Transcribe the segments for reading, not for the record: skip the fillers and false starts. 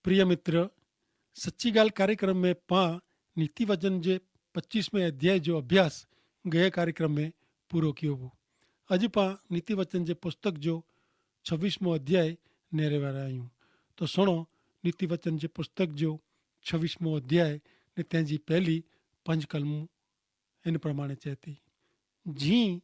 प्रिय मित्र, सच्ची गाल कार्यक्रम में पां नीति वचन जे 25वें अध्याय जो अभ्यास गए कार्यक्रम में पूरो कियो हो। अॼु पां नीति वचन जे पुस्तक जो 26मो अध्याय नेरे वारा आहियूं। तो सुणो नीति वचन जे पुस्तक जो 26मो अध्याय ने तंहिंजी पहली 5 कलमूं इन प्रमाणे चए थी। जीअं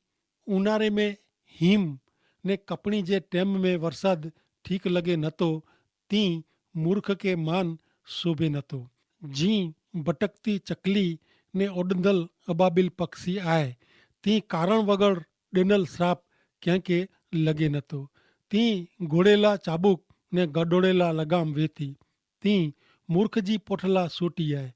उन्हारे में हीम ने कपणी जे टेम में वरसाद ठीक लगे नथो, तीं मूर्ख के मान शोभे नथो। जीअं भटकती चकली ने उॾंदल अबाबिल पक्षी आहे, तीं कारण वगड़ ॾिनल श्राप कंहिंखे लगे नथो। तीं घोड़ेला चाबुक ने गडोड़ेला लगाम वेठी, तीं मूर्ख जी पोठला सोटी आहे।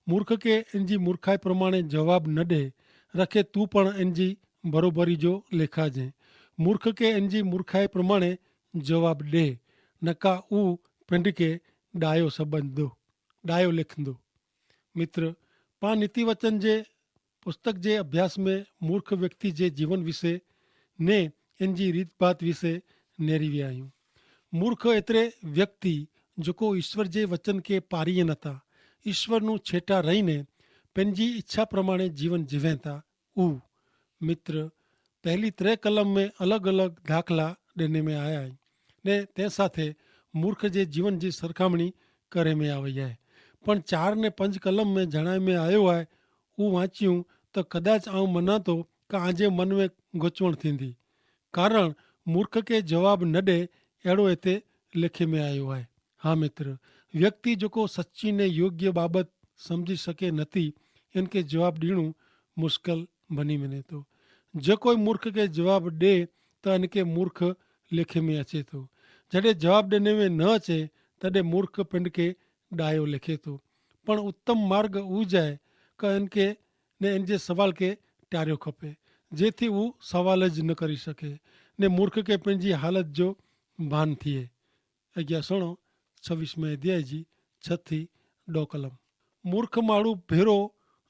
मूर्ख के इन जी मूर्खाई प्रमाणे जवाब न ॾे, रखे तूं पण इन जी बरोबरी जो लेखाजे। मूर्ख के इन जी मूर्खाई प्रमाणे जवाब ॾे, नका ऊ पिंड के डायो सबंधो डायो लिखंदो। मित्र, पां नीति वचन जे पुस्तक जे अभ्यास में मूर्ख व्यक्ति जे जीवन विषय ने इन जी रीत बात विषय नेरी विया आहियूं। मूर्ख एतिरे व्यक्ति जेको ईश्वर जे वचन के पारीए नथा, ईश्वर नू छेटा रहीने पंहिंजी इच्छा प्रमाणे जीवन जीवे था। ऊ मित्र, पहली 3 कलम में अलग अलग दाखला ॾिने में आया आहिनि ने ते साथे मूर्ख जे जीवन जी सरखामणी करे में आई आहे। पण 4 ने 5 कलम में जणाए में आयो आहे, ऊ वांचियूं त कदाच आऊं मञा थो कि आजे मन में गुचवण थींदी, कारण मूर्ख के जवाब न ॾे, अहिड़ो हिते लिखे में आयो आहे। हा मित्र, व्यक्ति जेको सच्ची ने योग्य बाबत समझी सके नथी, इनके जवाब ॾियणो मुश्किल बनी वञे थो। जेको मूर्ख के जवाब ॾे त इनके मूर्ख लिखे में अचे थो। जॾहिं जवाब ॾिने में न अचे तॾहिं मूर्ख पिंड के डायो लिखे थो। पण उत्तम मार्ग ऊज आहे कि इनके ने इन जे सवाल के टारियो खपे, जेथी हू सवाल ज न करी सके ने मूर्ख के पंहिंजी हालत जो भान थिए। अॻियां सुणो 26वें अध्याय जी 6 कलम। मूर्ख माण्हू भेरो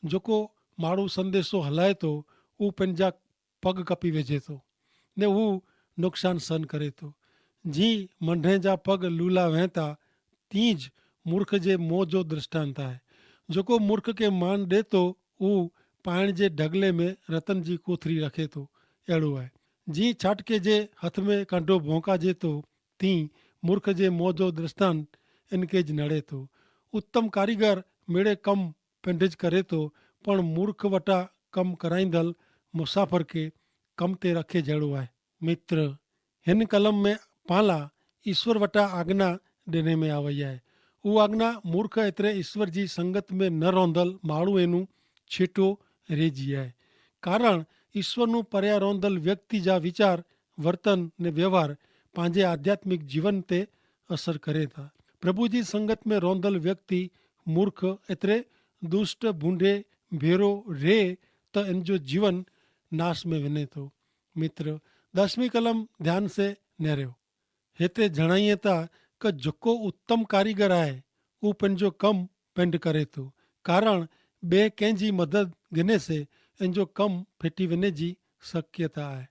जेको माण्हू संदेशो हलाए थो, हू पंहिंजा पग कपी वेझे थो ने हू नुक़सान सहन करे थो। जीअं मंढे जा पग लूला वहता, तीं ज मूर्ख जे मोह जो दृष्टांत आहे। जेको मूर्ख के मान ॾे थो, हू पाइण जे ढगले में रतन जी कोथरी रखे थो, अहिड़ो आहे। जीअं छाटके जे हथ में कंडो भोंकाजे थो, तीं मूर्ख जे मोह जो दृष्टांत इनके ज नड़े थो। उत्तम कारीगर मेड़े कम पिंडिज करे थो, पण मूर्ख वटा कम कराईंदल मुसाफ़िर के कम ते रखे जहिड़ो आहे। मित्र, हिन कलम में पाला ईश्वर वटा आज्ञा ॾिने में आई आहे। उहा आज्ञा मूर्ख एतिरे ईश्वर जी संगत में न रहंदल माण्हू एनू छेटो रेजी आहे। कारण ईश्वर नू परियां रहंदल व्यक्ति जा विचार, वर्तन ने व्यवहार पंहिंजे आध्यात्मिक जीवन ते असर करे था। प्रभु जी संगत में रहंदल व्यक्ति मूर्ख एतिरे दुष्ट भूंडे भेरो रे त इन जो जीवन नाश में वञे थो। मित्र, 10वीं कलम ध्यान से नेरियो। हिते जणाइए था कि जेको उत्तम कारीगर आहे, हू पंहिंजो कमु पिंड करे थो, कारण ॿिए कंहिंजी मदद गिने से इन जो कमु फिटी वञे जी शक्यता आहे।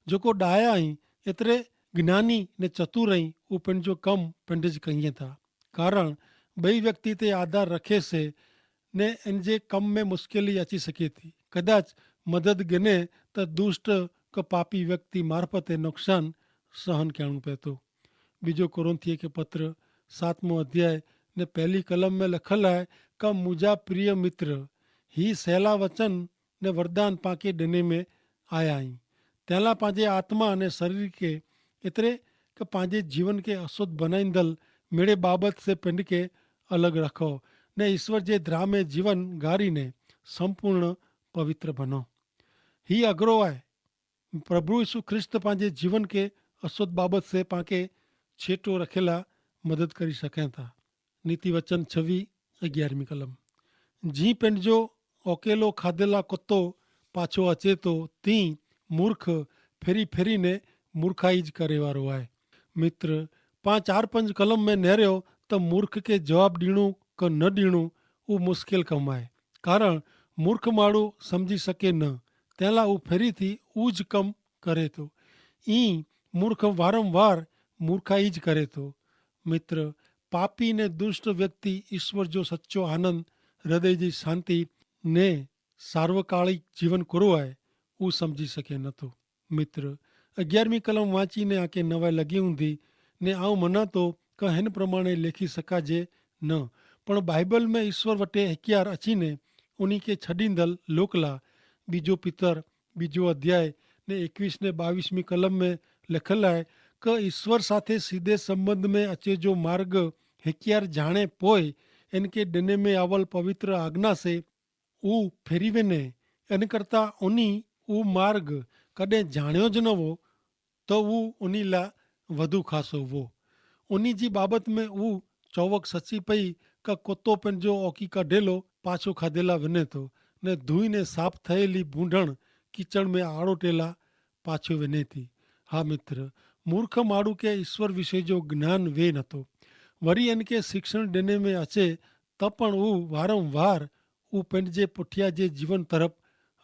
जेको ॾाया आहीं एतिरे ज्ञानी ने चतुर आहीं, हू पंहिंजो कमु पिंड कईं था, कारण ॿई व्यक्ति ते आधार रखे से ने इन जे कम में मुश्किल अची सके थी। कदाच मदद गिने त दुष्ट क पापी व्यक्ति मार्फत नुक़सान सहन करणो पए थो। बीजो कोरिन्थियों के पत्र 7वां अध्याय ने पहली कलम में लिखल है कि मुझा प्रिय मित्र, ही सैला वचन ने वरदान पाके ॾिने में आया आहिनि। तंहिंला पंहिंजे आत्मा ने शरीर के एतिरे कि पंहिंजे जीवन के अशुद्ध बनाईंदल मेड़े बाबत से पिंड के अलग रखो ने ईश्वर जे द्राह में जीवन गारी ने संपूर्ण पवित्र बनो। ही अगरो है। प्रभु यीशु ख्रिस्त पंहिंजे जीवन के अशुद्ध बाबत से पाके छेटो रखेला मदद करी सकें था। नीति वचन 26-11 कलम। जी पिंड जो अकेलो खाधेला कुत्तो पाछो अचे थो, तीं मूर्ख फेरी फेरी ने मूर्खाई ज करे वारो आहे। मित्र, 4-5 कलम में नेरियो त मूर्ख के जवाब ॾियणो क न ॾियणो उहो मुश्किल कमु आहे, कारण मूर्ख माण्हू सम्झी सके न, तंहिंला हू फेरी थी उज कमु करे थो। ई मूर्ख वारंवार मूर्खाई ज करे थो। मित्र, पापी ने दुष्ट व्यक्ति ईश्वर जो सच्चो आनंद हृदय जी शांति ने सार्वकालिक जीवन करो है वो समझी सके नथो। मित्र 11મી कलम वाँचीने आके नवाई लगी हूंदी ने आऊं मना तो क हिन प्रमाणे लेखी सकाजे न, पण बाइबल में ईश्वर वटे हकियार अचीने उन्हीं के छडींदल लोकला बीजो पितर बीजो अध्याय ने 21 ने 22મી कलम में लखल है क ईश्वर साथे सीधे संबंध में अचे जो मार्ग हकियार जाने पोय इनके डने में आवल पवित्र आज्ञा से ऊ फेरी वेने इन करता उनी ऊ मार्ग कदे जाण्यो ज न वो तो वो उनी ला वधु खासो वो उनी जी बाबत में ऊ चौवक सची पई का कुत्तो पंहिंजो ओकी कढेलो पाछो खाधेला वञे थो ने धुई ने साफ़ थયેલી बूंढण कीचड़ में आड़ो टेला पाछो वञे थी। हा मित्र, मूर्ख माण्हू के ईश्वर विषय जो ज्ञान वे नथो, वरी इनके शिक्षण ॾिने में अचे त पण हू वारंवार हू पंहिंजे पुठियां जे जीवन तरफ़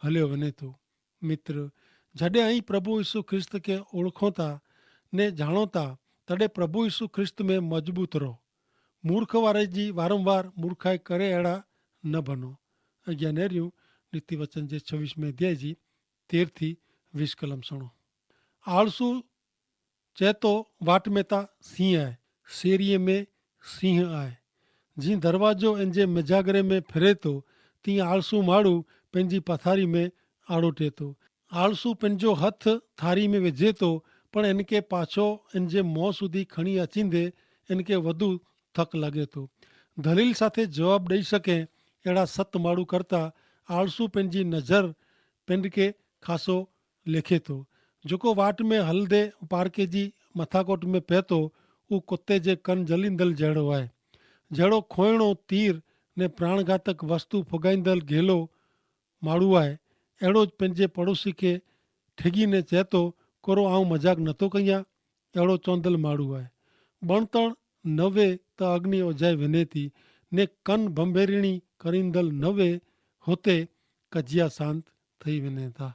हलियो वञे थो। मित्र, जॾहिं अहीं प्रभु यीशु ख्रिस्त खे ओळखो था ने जाणो था तॾहिं प्रभु यीशु ख्रिस्त में मजबूत रहो। मूर्ख वारे जी वारंवार मूर्खाई करे अहिड़ा न बनो। अॻियां नेरियूं नीति वचन जे 26वें अध्याय जी 13 थी 20 कलम सुणो। आलसू चए थो वाट में ता सिंह आहे, शेरीअ में सिंह आहे। जीअं दरवाजो इन जे मिजागरे में फिरे थो तीअं आलसू माण्हू पंहिंजी पथारी में आड़ो टे थो। आलसू पंहिंजो हथ थारी में विझे थो पण इनके पाछो इन जे मुंहं सुधी खणी अचींदे इनके वधु थक लॻे थो। दलील साथे जवाब ॾेई सके अहिड़ा सत माण्हू करता आलसू पंहिंजी नज़र पिंड खे खासो लिखे थो। जेको वाट में हलंदे पार्के जी मथाकोट में पए थो उहो कुते जे कन जलींदल जहिड़ो आहे। जहिड़ो खोइणो तीर ने प्राणघातक वस्तु फुगाईंदल घेलो माण्हू आहे अहिड़ो पंहिंजे पड़ोसी खे ठिगी ने चए थो कोरो आऊं मज़ाक नथो कयां, अहिड़ो चवंदल माण्हू आहे। बणतण न वे त अग्नि ओझाए वञे थी ने कन बंबेरिणी करींदल न वे हुते कजिया शांत थी वञे था।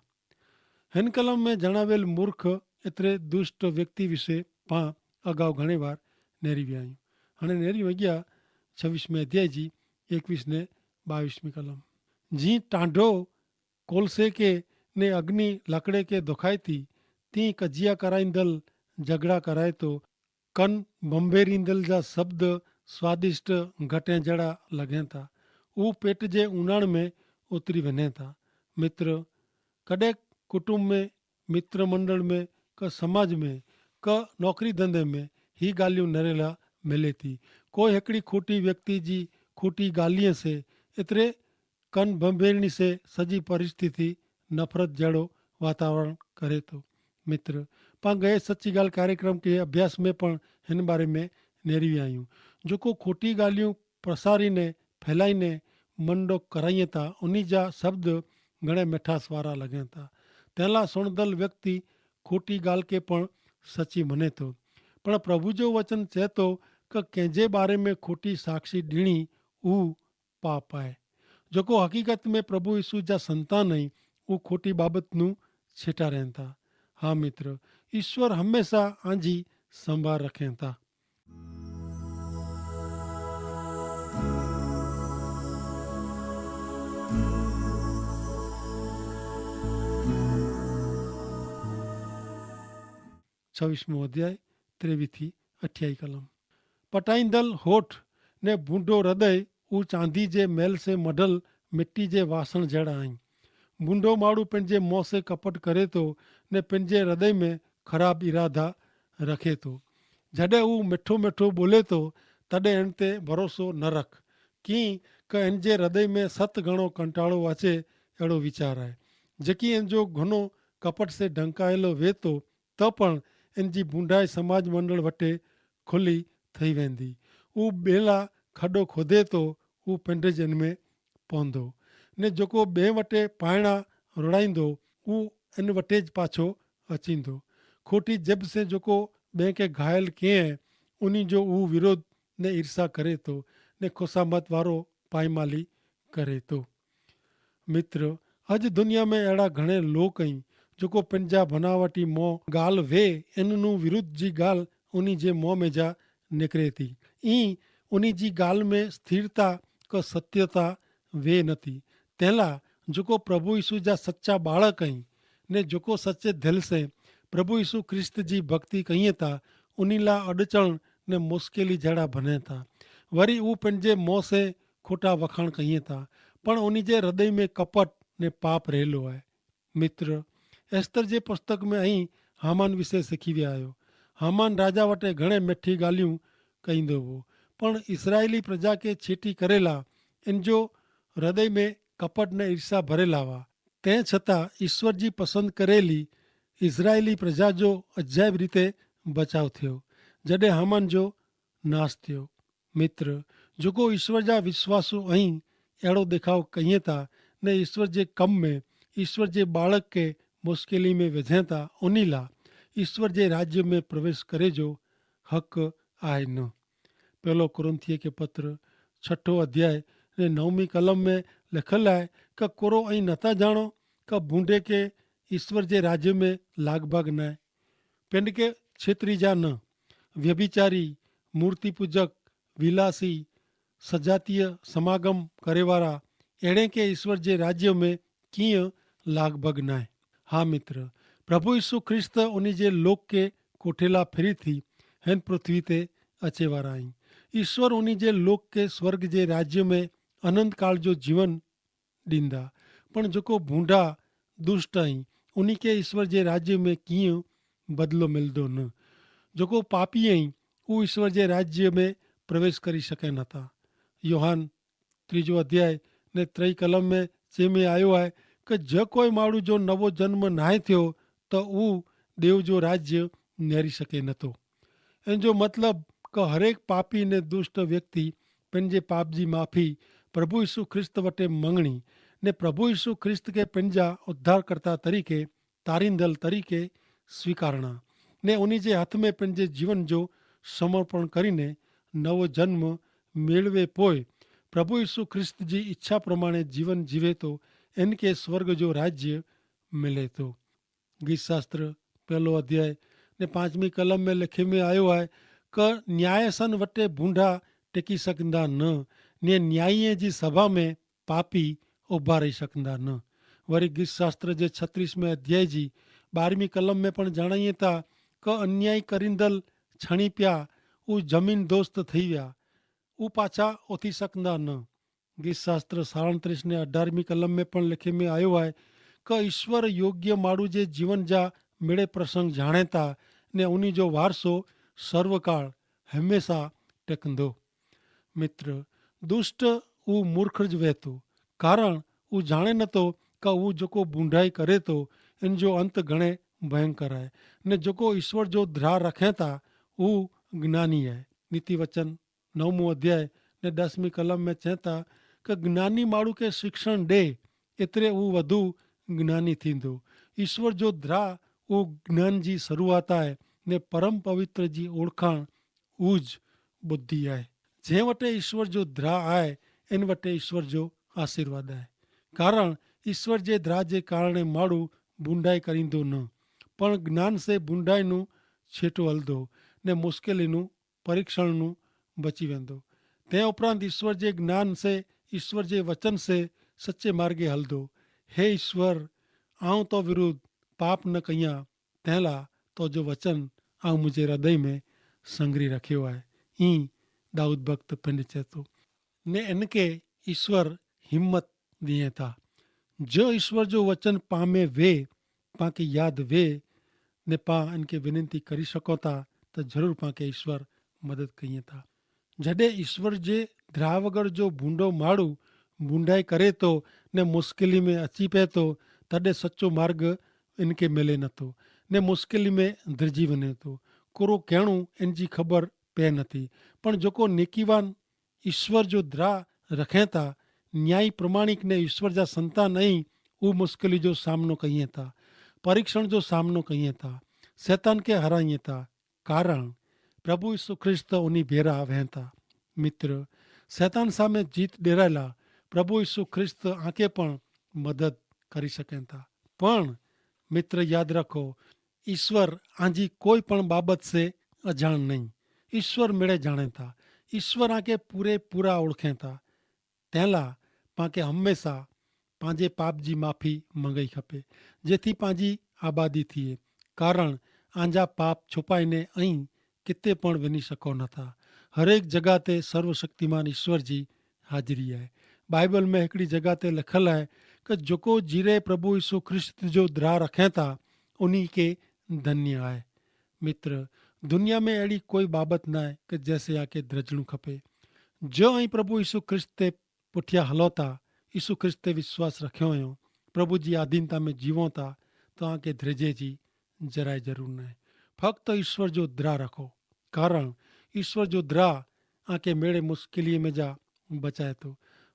हिन कलम में जणावेल मूर्ख एतिरे दुष्ट व्यक्ति विषय पां अगाउ घणे बार नेरी विया आहियूं। हाणे नेरियूं अॻियां 26वें अध्याय जी 21 ने 22મી कलम। जीअं टांडो कोलसे के ने अग्नि लकड़े के दुखाए थी तीअं कजिया कराईंदल झगड़ा कराए थो। कन बंबेरींदल जा शब्द स्वादिष्ट घटें जहिड़ा लॻनि था, उहो पेट जे उणाण में उतरी वञे था। मित्र, कॾहिं कुटुंब में, मित्र मंडल में, क समाज में, क नौकरी धंधे में ही ॻाल्हियूं नरेला मिले थी। कोई हिकिड़ी खोटी व्यक्ति जी खोटी ॻाल्हिअ से एतिरे कन बंबेरणी से सॼी परिस्थिति नफ़रत जहिड़ो वातावरण करे थो। मित्र, पाण गए सची ॻाल्हि कार्यक्रम के अभ्यास में पण हिन बारे में नेरी विया आहियूं। जेको खोटी ॻाल्हियूं प्रसारीने फैलाईने मंडो कराइनि था उन्ही जा शब्द घणे मिठास वारा लॻनि था। तंहिंला सुणंदल व्यक्ति खोटी ॻाल्हि खे पण सची मञे थो, पर प्रभु जो वचन चए थो कि कंहिंजे बारे में खोटी साक्षी ॾियणी उहो पाप आहे। जेको हक़ीक़त में प्रभु यीशु जा संतान आहिनि उहो खोटी बाबतूं छिटारनि था। हा मित्र, ईश्वर हमेशा आंजी संभाल रखें था। छवीसमो अध्याय 23 थी 28 कलम। पटाईंदल होठ ने बूंढो हृदय ऊ चांदी जे मैल से मढल मिट्टी जे वासण जहिड़ा आहिनि। बूंढो माण्हू पंहिंजे मुंहं से कपट करे थो ने पंहिंजे हृदय में ख़राब इरादा रखे थो। जॾहिं हू मिठो मिठो ॿोले थो तॾहिं हिन ते भरोसो न रख, कीअं क हिन जे हृदय में 7 गणो कंटाड़ो अचे अहिड़ो वीचार आहे। जेकी इन जो घुनो कपट से ढंकायलो वे थो त पण इन जी बूंढाई समाज मंडल वटे खुली थी वेंदी। हू ॿेला खॾो खोदे थो हू पिंड जिन में पवंदो ने जेको ॿिए वटे पाइणा रुड़ाईंदो हू इन वटे पाछो अचींदो। खोटी जब से जेको ॿिए खे घायल कीअं उन जो हू विरोध ने ईर्षा करे थो ने खुशामत वारो पाईमाली करे थो। मित्र, अॼु दुनिया में अहिड़ा घणे लोक आहिनि जेको पंहिंजा बनावटी मोह ॻाल्हि वे इन विरुद्ध जी ॻाल्हि उन जे मुंहं में जा निकिरे थी। ई उन जी ॻाल्हि में स्थिरता क सत्यता वे नथी। तंहिंला जेको प्रभु यीशु जा सच्चा बाळक आहिनि ने जेको सचे दिलि से प्रभु यीशु ख्रिस्त जी भक्ति कयूं था उन लाइ अॾचण ने मुश्किली जहिड़ा बने था। वरी उहे पंहिंजे मुंहं से खोटा वखाण कयूं था पण उन जे हृदय में कपट ने पाप रहेलो आहे। मित्र, एस्तर जे पुस्तक में ऐं हामान विषय सिखी विया आहियो। हामान राजा वटि घणे मिठी ॻाल्हियूं कईंदो हो पण इसराइली प्रजा खे छेटी करेला इन जो हृदय में कपट ने ईर्षा भरियलु हुआ। तंहिं छतां ईश्वर जी पसंदि करेली इज़राइली प्रजा जो अजाइब रीते बचाव थियो जॾहिं हामान जो नाश थियो। मित्र, जेको ईश्वर जा विश्वासू ऐं अहिड़ो ॾेखाव कयूं था ने ईश्वर जे कम में ईश्वर जे बाळक खे मुश्किली में विझनि था उन लाइ ईश्वर जे राज्य में प्रवेश करे जो हक़ आहे न। पहलो कुरिन्थिय के पत्र 6 अध्याय ने 9वीं कलम में लिखियलु आहे क कोरो ऐं नथा ॼाणो क बूंडे के ईश्वर जे राज्य में लागभाग न आहे। पिंड के छेत्री जा न, व्यभिचारी, मूर्ति पूजक, विलासी, सजातीय समागम करे वारा अहिड़े के ईश्वर जे राज्य में कीअं लागभाग न आहे। हा मित्र, प्रभु यीशु ख्रिस्त उन जे लोक के कोठेला फिरी थी हिन पृथ्वी ते अचे वारा आहिनि। ईश्वर उन जे लोक के स्वर्ग जे राज्य में अनंत काल जो जीवन ॾींदा पण जेको भूंडा दुष्ट आहिनि उन खे ईश्वर जे राज्य में कीअं बदिलो मिलंदो न। जेको पापी आहिनि उहो ईश्वर जे राज्य में प्रवेश करे सघनि नथा। योहान 3 अध्याय ने 3 कलम में चए में आयो आहे कि जो कोई माण्हू जो नवो जन्म नाहे थियो त उहो देव जो राज्य नेरी सघे नथो। इन जो मतिलबु कि हरेक पापी ने दुष्ट व्यक्ति पंहिंजे पाप जी माफ़ी प्रभु यीशु ख्रिस्त वटि मंगणी ने प्रभु यीशु ख्रिस्त खे पंहिंजा उद्धारकर्ता तरीक़े तारींदल तरीक़े स्वीकारणा ने उन जे हथ में पंहिंजे जीवन जो समर्पण करीने नवो जन्म मेળવે पोइ प्रभु यीशु ख्रिस्त जी इच्छा प्रमाणे जीवन जीवे तो इनके स्वर्ग जो राज्य मिले तो। गीत शास्त्र 1 अध्याय ने 5वीं कलम में लिखे में आयो आहे क न्यायसन वटे बूंढा टिकी सघंदा न ने न्यायीअ जी सभा में पापी उभा रही सघंदा न। वरी गीत शास्त्र जे 36वें अध्याय जी 12वीं कलम में पण ॼाणाईं था क अन्याय करींदल छणी पिया उ जमीन दोस्त थी विया उ पाछा उथी सघंदा न। गीत शास्त्र 37 ने 18वीं कलम में पण लिखे में आयो आहे क ईश्वर योग्य माण्हू जे जीवन जा मिड़े प्रसंग ॼाणे था ने उन जो वारसो सर्वकाल हमेशा टिकंदो। मित्र, दुष्ट उ मूर्ख वे थो कारण उ ॼाणे नथो क उ जेको बूंढाई करे थो इन जो अंत घणे भयंकर आहे ने जेको ईश्वर जो ध्यान रखे था उ ज्ञानी आहे। नीति वचन 9 अध्याय ने 10वीं कलम में चए था कि ज्ञानी माण्हू खे शिक्षण ॾे एतिरे उहो वधू ज्ञानी थींदो। ईश्वर जो द्रा उहो ज्ञान जी शुरूआत आहे ने परम पवित्र जी ओळखाण उज बुद्धि आहे। जंहिं वटि ईश्वर जो द्रा आहे इन वटि ईश्वर जो आशीर्वाद आहे कारण ईश्वर जे द्रा जे कारण माण्हू बूंढाई करींदो न पण ज्ञान से बूंढाई नु छेटो हलंदो ने मुश्किल नु परीक्षण नु बची वेंदो। तंहिं उपरांत ईश्वर जे ज्ञान से ईश्वर जे वचन से सचे मार्गे हलंदो। हे ईश्वर, आऊं तो विरुद्ध पाप न कयां तंहिं लाइ तो जो वचन आऊं मुंहिंजे हृदय में संग्रही रखियो आहे। ई दाऊद भक्त पिंड चए थो ने इनके ईश्वर हिम्मत दिए था जो ईश्वर जो वचन पामे वे पाके याद वे ने पा इनके विनती करी सको था तो जरूर पाके ईश्वर मदद कई था। जॾहिं ईश्वर जे द्रा वगर जो बूंडो माण्हू बूंढाई करे तो ने मुश्किली में अची पए तो तॾहिं सचो मार्ग इनके मिले नथो ने मुश्किल में धरजी वञे थो। कोरो कहणो इन जी ख़बर पए नथी पण जेको नेकीवान ईश्वर जो द्रा रखे था न्यायी प्रमाणिक ने ईश्वर जा संतान ऐं उहो मुश्किली जो सामनो कईं था परीक्षण जो सामनो कईं था शैतान के हराईं था कारण प्रभु यीशु ख्रिस्त उन भेरा वह था। मित्र, शैतान सामे जीत ॾेरायला प्रभु यीशु ख्रिस्त आके पण मदद करी सकें था पण मित्र याद रखो ईश्वर आंजी कोई पण बाबत से अजान नहीं। ईश्वर मेड़े जाणे था, ईश्वर आके पूरे पूरा ओळखें था। तंहिं पांखे हमेशा पंहिंजे पाप जी माफ़ी मंगई खपे, जेथी पंहिंजी आबादी थिए। कारण आंजा पाप छुपाईने ऐं किथे पण वञी सघो नथा। हरेक जगह ते सर्वशक्तिमान ईश्वर जी हाज़िरी आहे। बाइबल में हिकिड़ी जगह ते लिखल आहे कि जेको जीरे प्रभु यीशु ख्रिस्त जो द्राह रखें था उन्हीं के धन्य आहे। मित्र, दुनिया में अहिड़ी कोई बाबत न आहे कि जैसे आके द्रजणु खपे। जो ऐं प्रभु यीशु ख्रिस्त ते पुठियां हलो था, यीशु ख्रिस्त ते विश्वास रखियो हुयो, प्रभु जी आधीनता में जीवो था, तव्हांखे द्रजे जी જરાય જરૂર નહીં। ફક્ત ઈશ્વર જો દ્રા રાખો, કારણ ઈશ્વર જો દ્રા આંકે મેળે મુશ્કેલી में जा बचाए तो।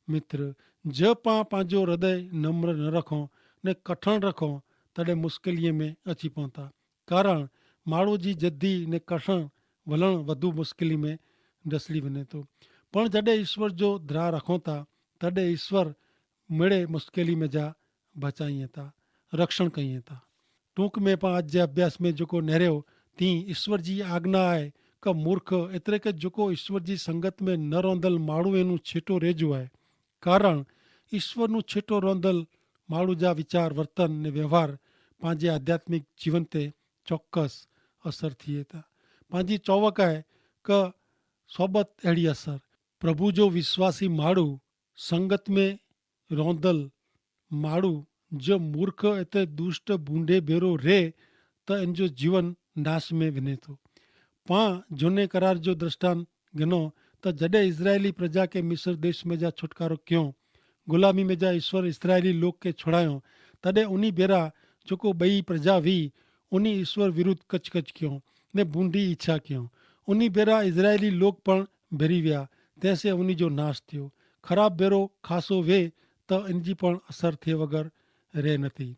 मित्र, ज पंहिंजो हृदय नम्र न रखो ने कठण रखो तॾहिं मुश्किलीअ में अची पहुता। कारण माण्हू जी जद्दी ने कठण वलण वधु मुश्किली में ढसली वञे थो। पण जॾहिं ईश्वर जो द्राह रखो था तॾहिं ईश्वर मेड़े मुश्किली में जा बचाईं था, रक्षण कईं था। टूंक में पां अॼु जे अभ्यास में जेको नेरियो तीं ईश्वर जी आज्ञा आहे कि मूर्ख एतिरे के जेको ईश्वर जी संगत में न रहंदल माण्हू एनू छेटो रहिजो आहे। कारण ईश्वर नू छेटो रहंदल माण्हू जा वीचार, वर्तन ने व्यवहार पंहिंजे आध्यात्मिक जीवन ते चौक्कस असर थिए था। पंहिंजी चौवक आहे कि सोबत अहिड़ी असर प्रभु जो विश्वासी माण्हू संगत में रहंदल माण्हू जो मूर्ख एते दुष्ट बूंदे भेरो रे त इन जो जीवन नाश में वञे थो। पां झूने करार जो दृष्टांत गिनो त जॾहिं इज़राइली प्रजा के मिस्र देश में जा छुटकारो कयो, गुलामी में जा ईश्वर इसराइली लोक के छुड़ायो, तॾहिं उन बेरा जेको ॿई प्रजा हुई उन ईश्वर विरुद्ध कच कच कयो ने बूंदी इच्छा कयो। उन बेरा इज़राइली लोक पण बेरी विया, तंहिंसे उन जो नाश थियो। ख़राब बेरो खासो वे त इन जी पण असर थिए वग़ैरह रहे नथी।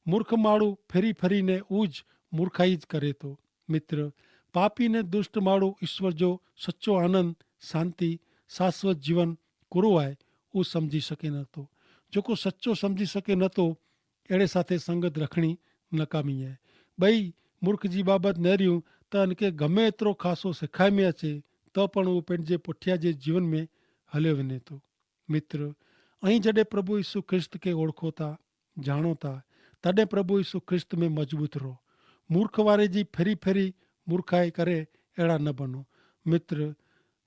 मूर्ख माण्हू फेरी फरी ने ऊज मूर्खाई करे थो। मित्र, पापी ने दुष्ट माण्हू ईश्वर जो सच्चो आनंद, शांति, शाश्वत जीवन कुरो आहे उहो समझी सघे नथो। जेको सच्चो समझी सघे नथो अहिड़े साथे संगत रखणी नकामी आहे। ॿई मूर्ख जी बाबति नेरियूं त इनखे गमे एतिरो ख़ासो सिखाए में अचे त पण उहो पंहिंजे पुठियां जे जीवन में हलियो वञे थो। मित्र, ऐं जॾहिं प्रभु यीशु ख्रिस्त खे ओळखो था, जाणो था, तॾहिं प्रभु यीशु ख्रिस्त में मज़बूत रहो। मूर्ख वारे जी फेरी फेरी मूर्खाई करे अहिड़ा न बनो। मित्र,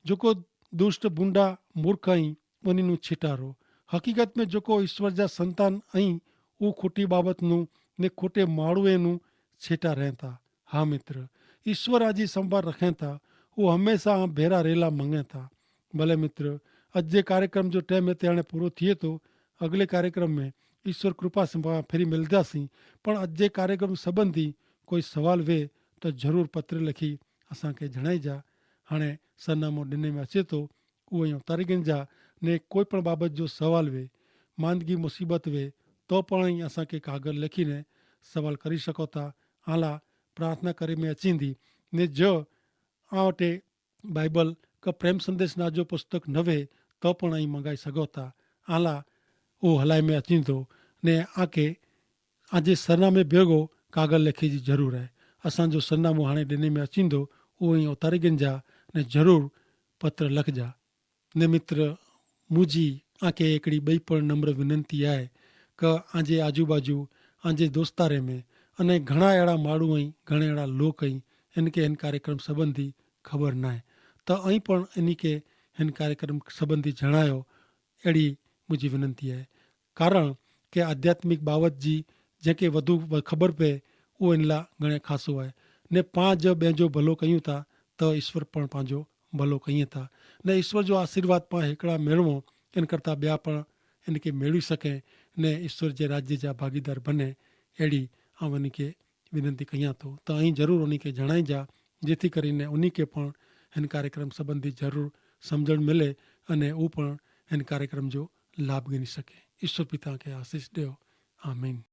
जेको दुष्ट बूंदा मूर्ख ऐं उन्हनि छिटारो। हक़ीक़त में जेको ईश्वर जा संतान ऐं उहो खोटी बाबति ने खोटे माण्हू छेटा रहनि था। हा मित्र, ईश्वर आजी संभाल रखें था, उहो हमेशा भेरा रेला मंगे था। भले मित्र, अॼु जे कार्यक्रम जो टाइम हिते हाणे पूरो थिए थो। अॻिले कार्यक्रम में ईश्वर कृपा सां फेरी मिलंदासीं। पण अॼु जे कार्यक्रम संबंधी कोई सवाल वे त ज़रूरु पत्र लिखी असांखे जणाइजा। हाणे सरनामो ॾिने में अचे थो उहो ई तारीख़नि जा ने कोई पण बाबति जो सवाल वे, मांदगी मुसीबत वे तो पण ई असांखे कागज़ लिखीने सवाल करी सघो था। हाला प्रार्थना करे में अचींदी ने जो आ वटि बाइबल का प्रेम संदेश ना जो पुस्तक न वे तो पण ई मंगाई सघो था। हाला उहो हलाए में अचींदो ने आके आजे सरनामे भेगो कागज़ लिखे जी ज़रूरु आहे। असांजो सरनामो हाणे ॾिने में अचींदो उहो ई तारीख़नि जा ने ज़रूरु पत्र लिखजा। ने मित्र, मुंहिंजी आके हिकिड़ी ॿई पण नम्र विनंती आहे कि आजे आजू बाजू आजे दोस्तारे में अने घणा अहिड़ा माण्हू ऐं घणे अहिड़ा लोक आहिनि हिन खे हिन कार्यक्रम संबंधी ख़बर न आहे त ऐं पण इन खे हिन कार्यक्रम संबंधी जणायो, अहिड़ी मुंहिंजी विनंती आहे। कारण कि आध्यात्मिक बाबति जी जंहिंखे वधू ख़बर पए उहो इन लाइ घणे ख़ासो आहे। ने पाण जो ॿिए भलो कयूं था त ईश्वर पण पंहिंजो भलो कयूं था। ने ईश्वर जो आशीर्वाद पाण हिकिड़ा मेड़ो इन करता ॿिया पण इन खे मेड़वी सघे ने ईश्वर जे राज्य जा भागीदार बने। अहिड़ी आउं इन खे विनंती कयां थो त ऐं ज़रूरु उन खे जणाइजा जेथी करे ने उन खे पण हिन कार्यक्रम संबंधी ज़रूरु सम्झणु मिले अने उहो पण हिन कार्यक्रम जो लाभ गिनी सघे। ईश्वर पिता खे आशीष ॾियो। आमीन।